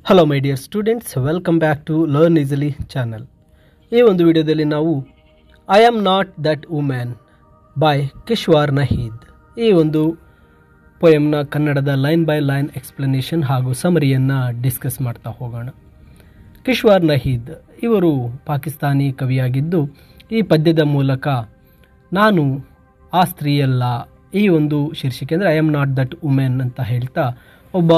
Hello my dear students, welcome back to learn easily channel. ಈ ಒಂದು ವಿಡಿಯೋದಲ್ಲಿ ನಾವು I am not that women by Kishwar Naheed ಈ ಒಂದು ಪೊಯಮ್ನ ಕನ್ನಡದ ಲೈನ್ ಬೈ ಲೈನ್ ಎಕ್ಸ್ಪ್ಲನೇಷನ್ ಹಾಗೂ ಸಮರಿಯನ್ನು ಡಿಸ್ಕಸ್ ಮಾಡ್ತಾ ಹೋಗೋಣ. ಕಿಶ್ವಾರ್ ನಹೀದ್ ಇವರು ಪಾಕಿಸ್ತಾನಿ ಕವಿಯಾಗಿದ್ದು ಈ ಪದ್ಯದ ಮೂಲಕ ನಾನು ಆ ಸ್ತ್ರೀಯಲ್ಲ ಈ ಒಂದು ಶೀರ್ಷಿಕೆ ಅಂದರೆ I am not that women ಅಂತ ಹೇಳ್ತಾ ಒಬ್ಬ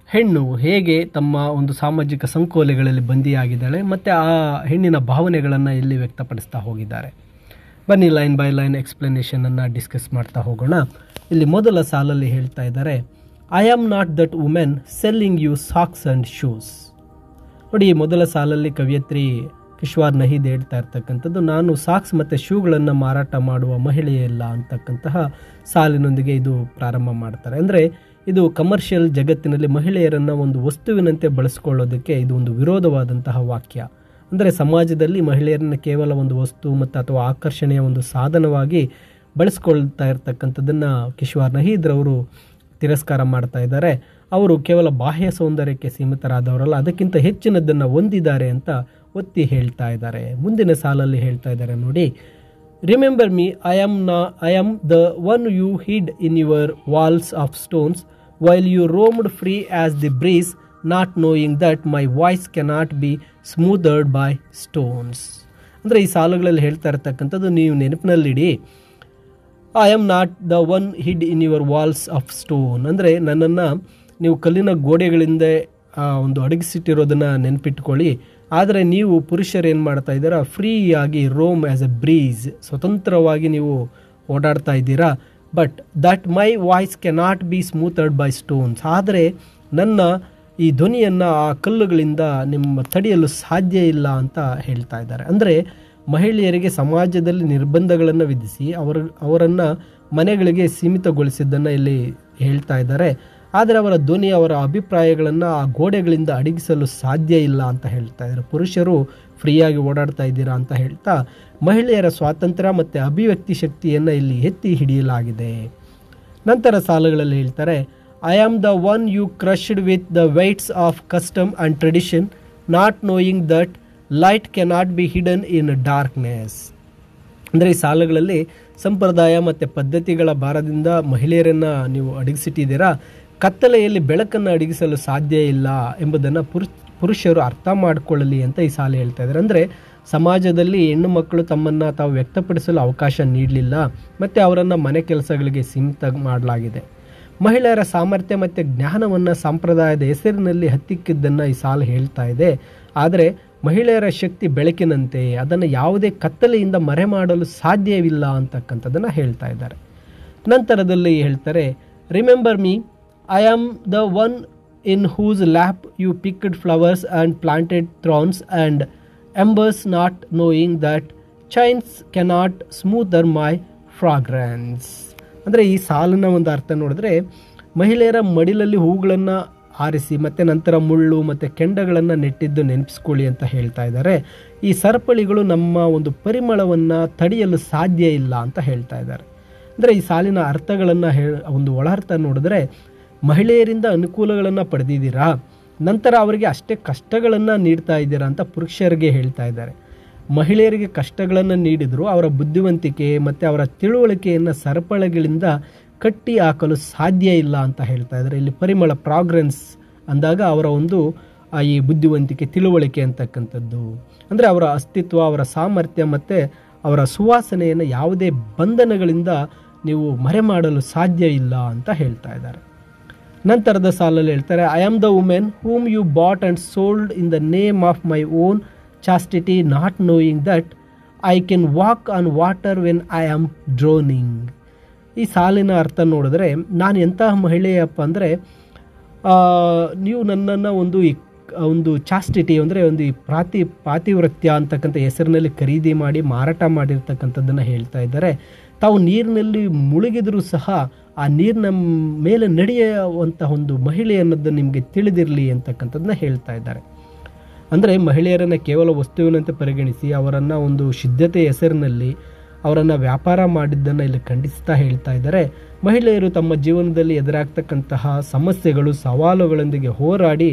ಹೆಣ್ಣು ಹೇಗೆ ತಮ್ಮ ಒಂದು ಸಾಮಾಜಿಕ ಸಂಕೋಲೆಗಳಲ್ಲಿ ಬಂದಿಯಾಗಿದ್ದಾಳೆ ಮತ್ತು ಆ ಹೆಣ್ಣಿನ ಭಾವನೆಗಳನ್ನು ಇಲ್ಲಿ ವ್ಯಕ್ತಪಡಿಸ್ತಾ ಹೋಗಿದ್ದಾರೆ. ಬನ್ನಿ ಲೈನ್ ಬೈ ಲೈನ್ ಎಕ್ಸ್ಪ್ಲನೇಷನನ್ನು ಡಿಸ್ಕಸ್ ಮಾಡ್ತಾ ಹೋಗೋಣ. ಇಲ್ಲಿ ಮೊದಲ ಸಾಲಲ್ಲಿ ಹೇಳ್ತಾ ಇದ್ದಾರೆ, I am not that woman selling you socks and shoes. ನೋಡಿ, ಮೊದಲ ಸಾಲಲ್ಲಿ ಕವಿಯತ್ರಿ ಕಿಶ್ವಾರ್ ನಹೀದ್ ಹೇಳ್ತಾ ಇರ್ತಕ್ಕಂಥದ್ದು ನಾನು ಸಾಕ್ಸ್ ಮತ್ತು ಶೂಗಳನ್ನು ಮಾರಾಟ ಮಾಡುವ ಮಹಿಳೆಯಲ್ಲ ಅಂತಕ್ಕಂತಹ ಸಾಲಿನೊಂದಿಗೆ ಇದು ಪ್ರಾರಂಭ ಮಾಡ್ತಾರೆ. ಅಂದರೆ ಇದು ಕಮರ್ಷಿಯಲ್ ಜಗತ್ತಿನಲ್ಲಿ ಮಹಿಳೆಯರನ್ನು ಒಂದು ವಸ್ತುವಿನಂತೆ ಬಳಸ್ಕೊಳ್ಳೋದಕ್ಕೆ ಇದು ಒಂದು ವಿರೋಧವಾದಂತಹ ವಾಕ್ಯ. ಅಂದರೆ ಸಮಾಜದಲ್ಲಿ ಮಹಿಳೆಯರನ್ನು ಕೇವಲ ಒಂದು ವಸ್ತು ಮತ್ತು ಅಥವಾ ಆಕರ್ಷಣೆಯ ಒಂದು ಸಾಧನವಾಗಿ ಬಳಸ್ಕೊಳ್ತಾ ಇರ್ತಕ್ಕಂಥದ್ದನ್ನು ಕಿಶ್ವಾರ್ ನಹೀದ್ರವರು ತಿರಸ್ಕಾರ ಮಾಡ್ತಾ ಇದ್ದಾರೆ. ಅವರು ಕೇವಲ ಬಾಹ್ಯ ಸೌಂದರ್ಯಕ್ಕೆ ಸೀಮಿತರಾದವರಲ್ಲ, ಅದಕ್ಕಿಂತ ಹೆಚ್ಚಿನದನ್ನು ಹೊಂದಿದ್ದಾರೆ ಅಂತ ಒತ್ತಿ ಹೇಳ್ತಾ ಇದ್ದಾರೆ. ಮುಂದಿನ ಸಾಲಲ್ಲಿ ಹೇಳ್ತಾ ಇದ್ದಾರೆ ನೋಡಿ, remember me I am the one you hid in your walls of stones while you roamed free as the breeze, not knowing that my voice cannot be smoothed by stones. ಅಂದರೆ ಈ ಸಾಲುಗಳಲ್ಲಿ ಹೇಳ್ತಾ ಇರ್ತಕ್ಕಂಥದ್ದು ನೀವು ನೆನಪಿನಲ್ಲಿಡಿ, I am not the one hid in your walls of stone. ಅಂದರೆ ನನ್ನನ್ನು ನೀವು ಕಲ್ಲಿನ ಗೋಡೆಗಳಿಂದ ಒಂದು ಅಡಗಿಸಿಟ್ಟಿರೋದನ್ನು ನೆನಪಿಟ್ಕೊಳ್ಳಿ. ಆದರೆ ನೀವು ಪುರುಷರು ಏನು ಮಾಡ್ತಾ ಇದ್ದೀರಾ, ಫ್ರೀಯಾಗಿ ರೋಮ್ ಆ್ಯಸ್ ಎ ಬ್ರೀಸ್, ಸ್ವತಂತ್ರವಾಗಿ ನೀವು ಓಡಾಡ್ತಾ ಇದ್ದೀರಾ. But that my voice cannot be smoothed by stones. ಆದರೆ ನನ್ನ ಈ ಧ್ವನಿಯನ್ನು ಆ ಕಲ್ಲುಗಳಿಂದ ನಿಮ್ಮ ತಡೆಯಲು ಸಾಧ್ಯ ಇಲ್ಲ ಅಂತ ಹೇಳ್ತಾ ಇದ್ದಾರೆ. ಅಂದರೆ ಮಹಿಳೆಯರಿಗೆ ಸಮಾಜದಲ್ಲಿ ನಿರ್ಬಂಧಗಳನ್ನು ವಿಧಿಸಿ ಅವರನ್ನು ಮನೆಗಳಿಗೆ ಸೀಮಿತಗೊಳಿಸಿದ್ದನ್ನು ಇಲ್ಲಿ ಹೇಳ್ತಾ ಇದ್ದಾರೆ. ಆದರೆ ಅವರ ಧ್ವನಿ, ಅವರ ಅಭಿಪ್ರಾಯಗಳನ್ನು ಆ ಗೋಡೆಗಳಿಂದ ಅಡಗಿಸಲು ಸಾಧ್ಯ ಇಲ್ಲ ಅಂತ ಹೇಳ್ತಾ ಇದ್ದಾರೆ. ಪುರುಷರು ಫ್ರೀಯಾಗಿ ಓಡಾಡ್ತಾ ಇದ್ದೀರಾ ಅಂತ ಹೇಳ್ತಾ ಮಹಿಳೆಯರ ಸ್ವಾತಂತ್ರ್ಯ ಮತ್ತು ಅಭಿವ್ಯಕ್ತಿ ಶಕ್ತಿಯನ್ನು ಇಲ್ಲಿ ಎತ್ತಿ ಹಿಡಿಯಲಾಗಿದೆ. ನಂತರ ಸಾಲುಗಳಲ್ಲಿ ಹೇಳ್ತಾರೆ, I am the one you crushed with the weights of custom and tradition, not knowing that light cannot be hidden in darkness. ಅಂದರೆ ಈ ಸಾಲುಗಳಲ್ಲಿ ಸಂಪ್ರದಾಯ ಮತ್ತು ಪದ್ಧತಿಗಳ ಭಾರದಿಂದ ಮಹಿಳೆಯರನ್ನು ನೀವು ಅಡಗಿಸಿಟ್ಟಿದ್ದೀರಾ, ಕತ್ತಲೆಯಲ್ಲಿ ಬೆಳಕನ್ನು ಅಡಗಿಸಲು ಸಾಧ್ಯ ಇಲ್ಲ ಎಂಬುದನ್ನು ಪುರುಷರು ಅರ್ಥ ಮಾಡಿಕೊಳ್ಳಲಿ ಅಂತ ಈ ಸಾಲು ಹೇಳ್ತಾ ಇದ್ದಾರೆ. ಅಂದರೆ ಸಮಾಜದಲ್ಲಿ ಹೆಣ್ಣು ಮಕ್ಕಳು ತಮ್ಮನ್ನು ತಾವು ವ್ಯಕ್ತಪಡಿಸಲು ಅವಕಾಶ ನೀಡಲಿಲ್ಲ ಮತ್ತು ಅವರನ್ನು ಮನೆ ಕೆಲಸಗಳಿಗೆ ಸೀಮಿತ ಮಾಡಲಾಗಿದೆ. ಮಹಿಳೆಯರ ಸಾಮರ್ಥ್ಯ ಮತ್ತು ಜ್ಞಾನವನ್ನು ಸಂಪ್ರದಾಯದ ಹೆಸರಿನಲ್ಲಿ ಹತ್ತಿಕ್ಕಿದ್ದನ್ನು ಈ ಸಾಲು ಹೇಳ್ತಾ ಇದೆ. ಆದರೆ ಮಹಿಳೆಯರ ಶಕ್ತಿ ಬೆಳಕಿನಂತೆ, ಅದನ್ನು ಯಾವುದೇ ಕತ್ತಲೆಯಿಂದ ಮರೆ ಮಾಡಲು ಸಾಧ್ಯವಿಲ್ಲ ಅಂತಕ್ಕಂಥದ್ದನ್ನು ಹೇಳ್ತಾ ಇದ್ದಾರೆ. ನಂತರದಲ್ಲಿ ಹೇಳ್ತಾರೆ, remember me I am the one in whose lap you picked flowers and planted thorns and embers, not knowing that chains cannot smoother my fragrance. ಅಂದರೆ ಈ ಸಾಲಿನ ಒಂದು ಅರ್ಥ ನೋಡಿದ್ರೆ, ಮಹಿಳೆಯರ ಮಡಿಲಲ್ಲಿ ಹೂಗಳನ್ನು ಆರಿಸಿ ಮತ್ತು ನಂತರ ಮುಳ್ಳು ಮತ್ತು ಕೆಂಡಗಳನ್ನು ನೆಟ್ಟಿದ್ದು ನೆನಪಿಸ್ಕೊಳ್ಳಿ ಅಂತ ಹೇಳ್ತಾ ಇದ್ದಾರೆ. ಈ ಸರಪಳಿಗಳು ನಮ್ಮ ಒಂದು ಪರಿಮಳವನ್ನು ತಡೆಯಲು ಸಾಧ್ಯ ಇಲ್ಲ ಅಂತ ಹೇಳ್ತಾ ಇದ್ದಾರೆ. ಅಂದರೆ ಈ ಸಾಲಿನ ಅರ್ಥಗಳನ್ನು ಒಂದು ಒಳಾರ್ಥ ನೋಡಿದ್ರೆ, ಮಹಿಳೆಯರಿಂದ ಅನುಕೂಲಗಳನ್ನು ಪಡೆದಿದ್ದೀರಾ, ನಂತರ ಅವರಿಗೆ ಅಷ್ಟೇ ಕಷ್ಟಗಳನ್ನು ನೀಡ್ತಾ ಇದ್ದೀರಾ ಅಂತ ಪುರುಷರಿಗೆ ಹೇಳ್ತಾ ಇದ್ದಾರೆ. ಮಹಿಳೆಯರಿಗೆ ಕಷ್ಟಗಳನ್ನು ನೀಡಿದರೂ ಅವರ ಬುದ್ಧಿವಂತಿಕೆ ಮತ್ತು ಅವರ ತಿಳುವಳಿಕೆಯನ್ನು ಸರಪಳಿಗಳಿಂದ ಕಟ್ಟಿ ಹಾಕಲು ಸಾಧ್ಯ ಇಲ್ಲ ಅಂತ ಹೇಳ್ತಾ ಇದ್ದಾರೆ. ಇಲ್ಲಿ ಪರಿಮಳ, ಪ್ರಾಗ್ರೆನ್ಸ್ ಅಂದಾಗ ಅವರ ಒಂದು ಈ ಬುದ್ಧಿವಂತಿಕೆ, ತಿಳುವಳಿಕೆ ಅಂತಕ್ಕಂಥದ್ದು. ಅಂದರೆ ಅವರ ಅಸ್ತಿತ್ವ, ಅವರ ಸಾಮರ್ಥ್ಯ ಮತ್ತು ಅವರ ಸುವಾಸನೆಯನ್ನು ಯಾವುದೇ ಬಂಧನಗಳಿಂದ ನೀವು ಮರೆ ಮಾಡಲು ಸಾಧ್ಯ ಇಲ್ಲ ಅಂತ ಹೇಳ್ತಾ ಇದ್ದಾರೆ. ನಂತರದ ಸಾಲಲ್ಲಿ ಹೇಳ್ತಾರೆ, I am the women whom you bought and sold in the name of my own chastity, not knowing that I can walk on water when I am drowning. ಈ ಸಾಲಿನ ಅರ್ಥ ನೋಡಿದ್ರೆ, ನಾನು ಎಂತಹ ಮಹಿಳೆಯಪ್ಪ ಅಂದರೆ, ನೀವು ನನ್ನನ್ನು ಒಂದು ಚಾಸ್ಟಿಟಿ ಅಂದರೆ ಒಂದು ಪಾತಿವ್ರತ್ಯ ಅಂತಕ್ಕಂಥ ಹೆಸರಿನಲ್ಲಿ ಖರೀದಿ ಮಾಡಿ ಮಾರಾಟ ಮಾಡಿರ್ತಕ್ಕಂಥದ್ದನ್ನು ಹೇಳ್ತಾ ಇದ್ದಾರೆ. ತಾವು ನೀರಿನಲ್ಲಿ ಮುಳುಗಿದರೂ ಸಹ ಆ ನೀರಿನ ಮೇಲೆ ನಡೆಯುವಂತಹ ಒಂದು ಮಹಿಳೆ ಅನ್ನೋದು ನಿಮಗೆ ತಿಳಿದಿರಲಿ ಅಂತಕ್ಕಂಥದ್ದನ್ನ ಹೇಳ್ತಾ ಇದ್ದಾರೆ. ಅಂದರೆ ಮಹಿಳೆಯರನ್ನು ಕೇವಲ ವಸ್ತುವಿನಂತೆ ಪರಿಗಣಿಸಿ ಅವರನ್ನು ಒಂದು ಶುದ್ಧತೆ ಹೆಸರಿನಲ್ಲಿ ಅವರನ್ನು ವ್ಯಾಪಾರ ಮಾಡಿದ್ದನ್ನು ಇಲ್ಲಿ ಖಂಡಿಸ್ತಾ ಹೇಳ್ತಾ ಇದ್ದಾರೆ. ಮಹಿಳೆಯರು ತಮ್ಮ ಜೀವನದಲ್ಲಿ ಎದುರಾಗ್ತಕ್ಕಂತಹ ಸಮಸ್ಯೆಗಳು, ಸವಾಲುಗಳೊಂದಿಗೆ ಹೋರಾಡಿ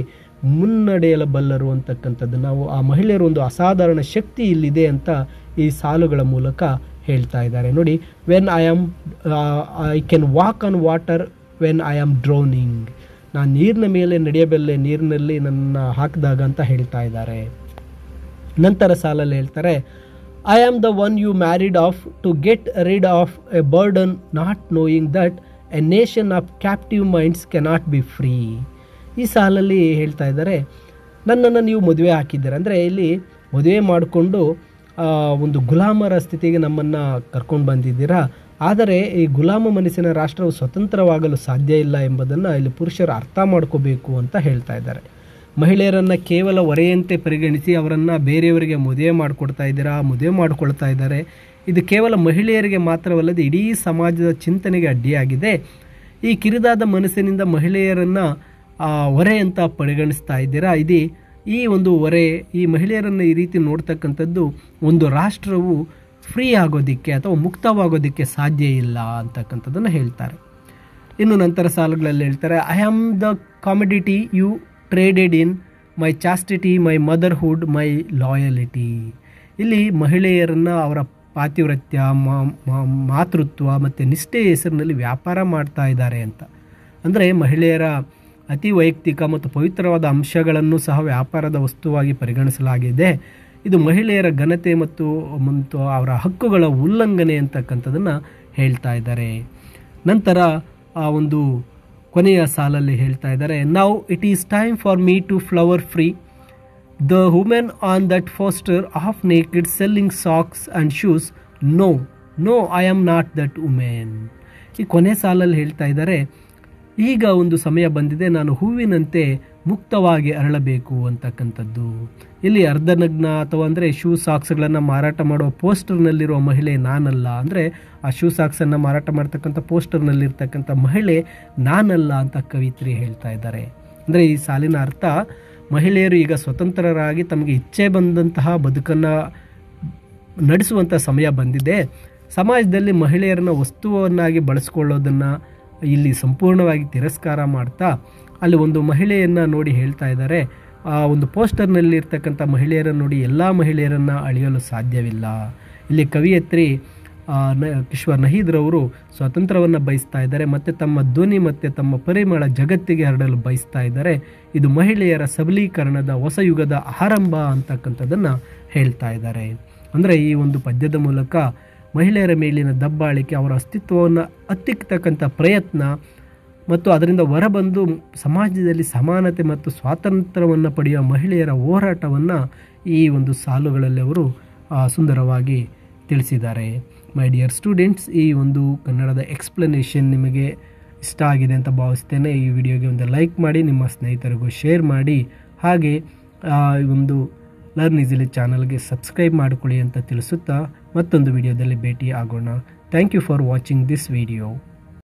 ಮುನ್ನಡೆಯಬಲ್ಲರು ಅಂತಕ್ಕಂಥದ್ದು, ನಾವು ಆ ಮಹಿಳೆಯರು ಒಂದು ಅಸಾಧಾರಣ ಶಕ್ತಿ ಇಲ್ಲಿದೆ ಅಂತ ಈ ಸಾಲುಗಳ ಮೂಲಕ ಹೇಳ್ತಾ ಇದ್ದಾರೆ. ನೋಡಿ, when I can walk on water when I am drowning, ನಾನು ನೀರಿನ ಮೇಲೆ ನಡೆಯಬಲ್ಲೆ ನೀರಿನಲ್ಲಿ ನನ್ನ ಹಾಕಿದಾಗ ಅಂತ ಹೇಳ್ತಾ ಇದ್ದಾರೆ. ನಂತರ ಸಾಲಲ್ಲಿ ಹೇಳ್ತಾರೆ, I am the one you married off to get rid of a burden not knowing that a nation of captive minds cannot be free. ಈ ಸಾಲಲ್ಲಿ ಹೇಳ್ತಾ ಇದ್ದಾರೆ, ನನ್ನನ್ನು ನೀವು ಮದುವೆ ಹಾಕಿದ್ದೀರ ಅಂದರೆ ಇಲ್ಲಿ ಮದುವೆ ಮಾಡಿಕೊಂಡು ಒಂದು ಗುಲಾಮರ ಸ್ಥಿತಿಗೆ ನಮ್ಮನ್ನು ಕರ್ಕೊಂಡು ಬಂದಿದ್ದೀರಾ, ಆದರೆ ಈ ಗುಲಾಮ ಮನಸ್ಸಿನ ರಾಷ್ಟ್ರವು ಸ್ವತಂತ್ರವಾಗಲು ಸಾಧ್ಯ ಇಲ್ಲ ಎಂಬುದನ್ನು ಇಲ್ಲಿ ಪುರುಷರು ಅರ್ಥ ಮಾಡ್ಕೋಬೇಕು ಅಂತ ಹೇಳ್ತಾ ಇದ್ದಾರೆ. ಮಹಿಳೆಯರನ್ನು ಕೇವಲ ಹೊರೆಯಂತೆ ಪರಿಗಣಿಸಿ ಅವರನ್ನು ಬೇರೆಯವರಿಗೆ ಮದುವೆ ಮಾಡಿಕೊಳ್ತಾ ಇದ್ದಾರೆ. ಇದು ಕೇವಲ ಮಹಿಳೆಯರಿಗೆ ಮಾತ್ರವಲ್ಲದೆ ಇಡೀ ಸಮಾಜದ ಚಿಂತನೆಗೆ ಅಡ್ಡಿಯಾಗಿದೆ. ಈ ಕಿರಿದಾದ ಮನಸ್ಸಿನಿಂದ ಮಹಿಳೆಯರನ್ನು ಹೊರೆ ಅಂತ ಪರಿಗಣಿಸ್ತಾ ಇದ್ದೀರಾ. ಈ ಒಂದು ಹೊರೆ, ಈ ಮಹಿಳೆಯರನ್ನು ಈ ರೀತಿ ನೋಡ್ತಕ್ಕಂಥದ್ದು ಒಂದು ರಾಷ್ಟ್ರವು ಫ್ರೀ ಆಗೋದಕ್ಕೆ ಅಥವಾ ಮುಕ್ತವಾಗೋದಕ್ಕೆ ಸಾಧ್ಯ ಇಲ್ಲ ಅಂತಕ್ಕಂಥದ್ದನ್ನು ಹೇಳ್ತಾರೆ. ಇನ್ನು ನಂತರ ಸಾಲುಗಳಲ್ಲಿ ಹೇಳ್ತಾರೆ, I am the commodity you traded in my chastity, my motherhood, my loyalty. ಇಲ್ಲಿ ಮಹಿಳೆಯರನ್ನು ಅವರ ಪಾತಿವ್ರತ್ಯ, ಮಾತೃತ್ವ ಮತ್ತು ನಿಷ್ಠೆಯ ಹೆಸರಿನಲ್ಲಿ ವ್ಯಾಪಾರ ಮಾಡ್ತಾ ಇದ್ದಾರೆ ಅಂತ. ಅಂದರೆ ಮಹಿಳೆಯರ ಅತಿ ವೈಯಕ್ತಿಕ ಮತ್ತು ಪವಿತ್ರವಾದ ಅಂಶಗಳನ್ನು ಸಹ ವ್ಯಾಪಾರದ ವಸ್ತುವಾಗಿ ಪರಿಗಣಿಸಲಾಗಿದೆ. ಇದು ಮಹಿಳೆಯರ ಘನತೆ ಮತ್ತು ಅವರ ಹಕ್ಕುಗಳ ಉಲ್ಲಂಘನೆ ಅಂತಕ್ಕಂಥದ್ದನ್ನು ಹೇಳ್ತಾ ಇದ್ದಾರೆ. ನಂತರ ಆ ಒಂದು ಕೊನೆಯ ಸಾಲಲ್ಲಿ ಹೇಳ್ತಾ ಇದ್ದಾರೆ, now it is time for me to flower free. The woman on that poster half naked selling socks and shoes, no I am not that woman. ಈ ಕೊನೆ ಸಾಲಲ್ಲಿ ಹೇಳ್ತಾ ಇದ್ದಾರೆ, ಈಗ ಒಂದು ಸಮಯ ಬಂದಿದೆ, ನಾನು ಹೂವಿನಂತೆ ಮುಕ್ತವಾಗಿ ಅರಳಬೇಕು ಅಂತಕ್ಕಂಥದ್ದು. ಇಲ್ಲಿ ಅರ್ಧನಗ್ನ ಅಥವಾ ಅಂದರೆ ಶೂ ಸಾಕ್ಸ್ಗಳನ್ನು ಮಾರಾಟ ಮಾಡುವ ಪೋಸ್ಟರ್ನಲ್ಲಿರುವ ಮಹಿಳೆ ನಾನಲ್ಲ, ಅಂದರೆ ಆ ಶೂ ಸಾಕ್ಸನ್ನು ಮಾರಾಟ ಮಾಡ್ತಕ್ಕಂಥ ಪೋಸ್ಟರ್ನಲ್ಲಿರ್ತಕ್ಕಂಥ ಮಹಿಳೆ ನಾನಲ್ಲ ಅಂತ ಕವಿತ್ರಿ ಹೇಳ್ತಾ ಇದ್ದಾರೆ. ಅಂದರೆ ಈ ಸಾಲಿನ ಅರ್ಥ, ಮಹಿಳೆಯರು ಈಗ ಸ್ವತಂತ್ರರಾಗಿ ತಮಗೆ ಇಚ್ಛೆ ಬಂದಂತಹ ಬದುಕನ್ನು ನಡೆಸುವಂಥ ಸಮಯ ಬಂದಿದೆ. ಸಮಾಜದಲ್ಲಿ ಮಹಿಳೆಯರನ್ನು ವಸ್ತುವನ್ನಾಗಿ ಬಳಸ್ಕೊಳ್ಳೋದನ್ನು ಇಲ್ಲಿ ಸಂಪೂರ್ಣವಾಗಿ ತಿರಸ್ಕಾರ ಮಾಡ್ತಾ ಅಲ್ಲಿ ಒಂದು ಮಹಿಳೆಯನ್ನು ನೋಡಿ ಹೇಳ್ತಾ ಇದ್ದಾರೆ, ಆ ಒಂದು ಪೋಸ್ಟರ್ನಲ್ಲಿ ಇರ್ತಕ್ಕಂಥ ಮಹಿಳೆಯರನ್ನು ನೋಡಿ ಎಲ್ಲ ಮಹಿಳೆಯರನ್ನು ಅಳಿಯಲು ಸಾಧ್ಯವಿಲ್ಲ. ಇಲ್ಲಿ ಕವಿಯತ್ರಿ ಕಿಶ್ವರ್ ನಹೀದ್ರವರು ಸ್ವಾತಂತ್ರ್ಯವನ್ನು ಬಯಸ್ತಾ ಇದ್ದಾರೆ ಮತ್ತು ತಮ್ಮ ಧ್ವನಿ ಮತ್ತು ತಮ್ಮ ಪರಿಮಳ ಜಗತ್ತಿಗೆ ಹರಡಲು ಬಯಸ್ತಾ ಇದ್ದಾರೆ. ಇದು ಮಹಿಳೆಯರ ಸಬಲೀಕರಣದ ಹೊಸ ಯುಗದ ಆರಂಭ ಅಂತಕ್ಕಂಥದ್ದನ್ನು ಹೇಳ್ತಾ ಇದ್ದಾರೆ. ಅಂದರೆ ಈ ಒಂದು ಪದ್ಯದ ಮೂಲಕ ಮಹಿಳೆಯರ ಮೇಲಿನ ದಬ್ಬಾಳಿಕೆ, ಅವರ ಅಸ್ತಿತ್ವವನ್ನು ಹತ್ತಿಕ್ಕತಕ್ಕಂಥ ಪ್ರಯತ್ನ ಮತ್ತು ಅದರಿಂದ ಹೊರಬಂದು ಸಮಾಜದಲ್ಲಿ ಸಮಾನತೆ ಮತ್ತು ಸ್ವಾತಂತ್ರ್ಯವನ್ನು ಪಡೆಯುವ ಮಹಿಳೆಯರ ಹೋರಾಟವನ್ನು ಈ ಒಂದು ಸಾಲುಗಳಲ್ಲಿ ಅವರು ಸುಂದರವಾಗಿ ತಿಳಿಸಿದ್ದಾರೆ. ಮೈ ಡಿಯರ್ ಸ್ಟೂಡೆಂಟ್ಸ್, ಈ ಒಂದು ಕನ್ನಡದ ಎಕ್ಸ್ಪ್ಲನೇಷನ್ ನಿಮಗೆ ಇಷ್ಟ ಆಗಿದೆ ಅಂತ ಭಾವಿಸ್ತೇನೆ. ಈ ವಿಡಿಯೋಗೆ ಒಂದು ಲೈಕ್ ಮಾಡಿ, ನಿಮ್ಮ ಸ್ನೇಹಿತರಿಗೂ ಶೇರ್ ಮಾಡಿ, ಹಾಗೆ ಈ ಒಂದು ಲರ್ನ್ ಈಸಿಲಿ ಚಾನಲ್ಗೆ ಸಬ್ಸ್ಕ್ರೈಬ್ ಮಾಡಿಕೊಳ್ಳಿ ಅಂತ ತಿಳಿಸುತ್ತಾ ಮತ್ತೊಂದು ವಿಡಿಯೋದಲ್ಲಿ ಭೇಟಿ ಆಗೋಣ. Thank you for watching this video.